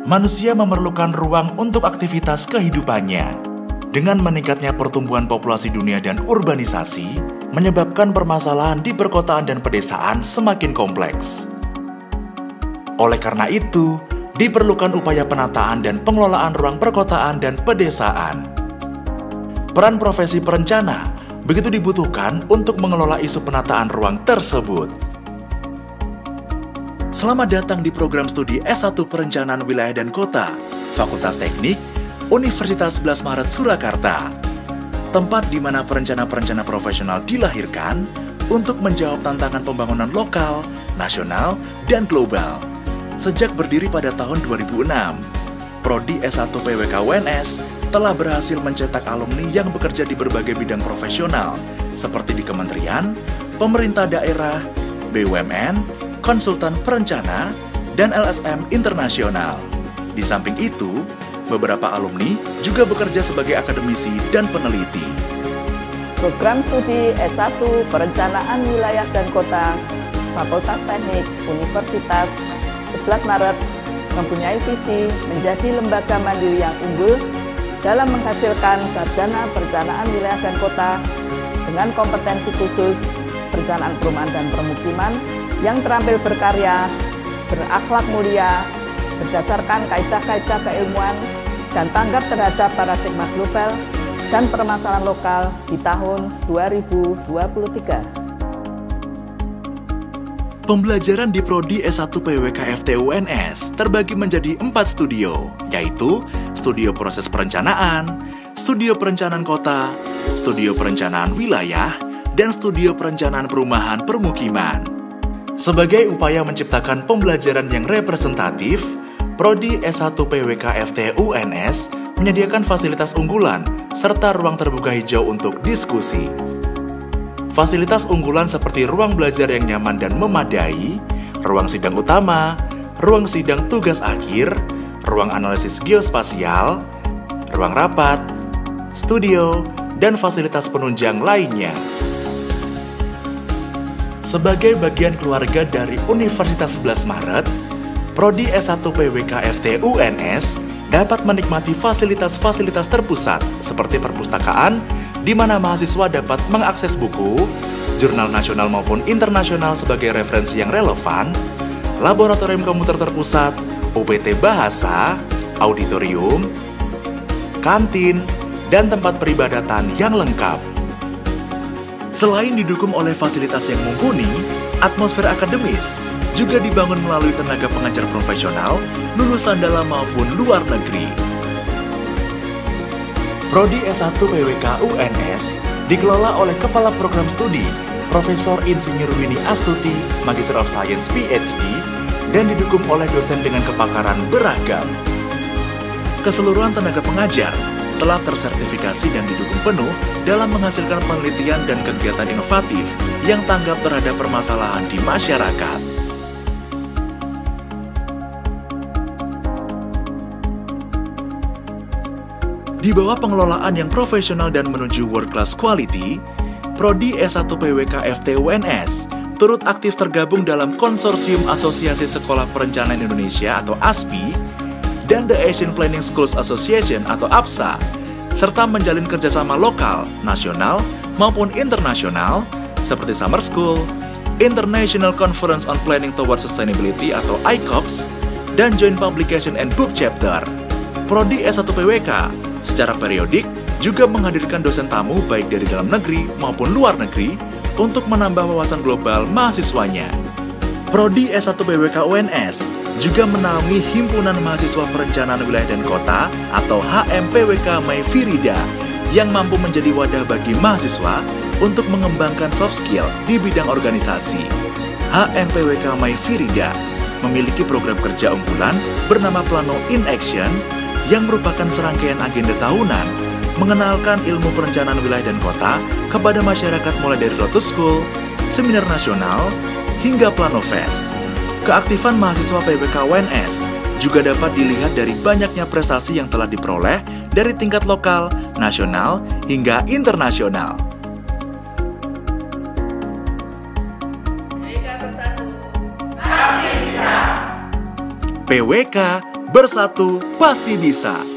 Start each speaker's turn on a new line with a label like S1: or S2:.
S1: manusia memerlukan ruang untuk aktivitas kehidupannya. Dengan meningkatnya pertumbuhan populasi dunia dan urbanisasi, menyebabkan permasalahan di perkotaan dan pedesaan semakin kompleks. Oleh karena itu, diperlukan upaya penataan dan pengelolaan ruang perkotaan dan pedesaan. Peran profesi perencana begitu dibutuhkan untuk mengelola isu penataan ruang tersebut. Selamat datang di program studi S1 Perencanaan Wilayah dan Kota, Fakultas Teknik, Universitas 11 Maret Surakarta. Tempat di mana perencana-perencana profesional dilahirkan untuk menjawab tantangan pembangunan lokal, nasional, dan global. Sejak berdiri pada tahun 2006, Prodi S1 PWK UNS telah berhasil mencetak alumni yang bekerja di berbagai bidang profesional, seperti di kementerian, pemerintah daerah, BUMN, konsultan perencana, dan LSM internasional. Di samping itu, beberapa alumni juga bekerja sebagai akademisi dan peneliti.
S2: Program studi S1 Perencanaan Wilayah dan Kota, Fakultas Teknik, Universitas 11 Maret mempunyai visi menjadi lembaga mandiri yang unggul dalam menghasilkan sarjana perencanaan wilayah dan kota dengan kompetensi khusus perencanaan perumahan dan permukiman yang terampil berkarya, berakhlak mulia, berdasarkan kaidah-kaidah keilmuan, dan tanggap terhadap paradigma global dan permasalahan lokal di tahun 2023.
S1: Pembelajaran di Prodi S1 PWK FT UNS terbagi menjadi 4 studio, yaitu Studio Proses Perencanaan, Studio Perencanaan Kota, Studio Perencanaan Wilayah, dan Studio Perencanaan Perumahan Permukiman. Sebagai upaya menciptakan pembelajaran yang representatif, Prodi S1 PWK FT UNS menyediakan fasilitas unggulan serta ruang terbuka hijau untuk diskusi. Fasilitas unggulan seperti ruang belajar yang nyaman dan memadai, ruang sidang utama, ruang sidang tugas akhir, ruang analisis geospasial, ruang rapat, studio, dan fasilitas penunjang lainnya. Sebagai bagian keluarga dari Universitas 11 Maret, Prodi S1 PWK FT UNS dapat menikmati fasilitas-fasilitas terpusat seperti perpustakaan, di mana mahasiswa dapat mengakses buku, jurnal nasional maupun internasional sebagai referensi yang relevan, laboratorium komputer terpusat, UPT bahasa, auditorium, kantin, dan tempat peribadatan yang lengkap. Selain didukung oleh fasilitas yang mumpuni, atmosfer akademis juga dibangun melalui tenaga pengajar profesional, lulusan dalam maupun luar negeri. Prodi S1 PWK UNS dikelola oleh Kepala Program Studi, Profesor Insinyur Winnie Astuti, Magister of Science PhD, dan didukung oleh dosen dengan kepakaran beragam. Keseluruhan tenaga pengajar telah tersertifikasi dan didukung penuh dalam menghasilkan penelitian dan kegiatan inovatif yang tanggap terhadap permasalahan di masyarakat. Di bawah pengelolaan yang profesional dan menuju world class quality, Prodi S1 PWK FT UNS turut aktif tergabung dalam Konsorsium Asosiasi Sekolah Perencanaan Indonesia atau ASPI dan The Asian Planning Schools Association atau APSA, serta menjalin kerjasama lokal, nasional, maupun internasional seperti Summer School, International Conference on Planning Towards Sustainability atau ICOPS, dan Joint Publication and Book Chapter. Prodi S1 PWK secara periodik juga menghadirkan dosen tamu baik dari dalam negeri maupun luar negeri untuk menambah wawasan global mahasiswanya. Prodi S1 PWK UNS juga menaungi Himpunan Mahasiswa Perencanaan Wilayah dan Kota atau HMPWK Mayfirida yang mampu menjadi wadah bagi mahasiswa untuk mengembangkan soft skill di bidang organisasi. HMPWK Mayfirida memiliki program kerja unggulan bernama Plano in Action yang merupakan serangkaian agenda tahunan mengenalkan ilmu perencanaan wilayah dan kota kepada masyarakat mulai dari Lotus School, seminar nasional, hingga Plano Fest. Keaktifan mahasiswa PWK UNS juga dapat dilihat dari banyaknya prestasi yang telah diperoleh dari tingkat lokal, nasional, hingga internasional. PWK, bersatu pasti bisa.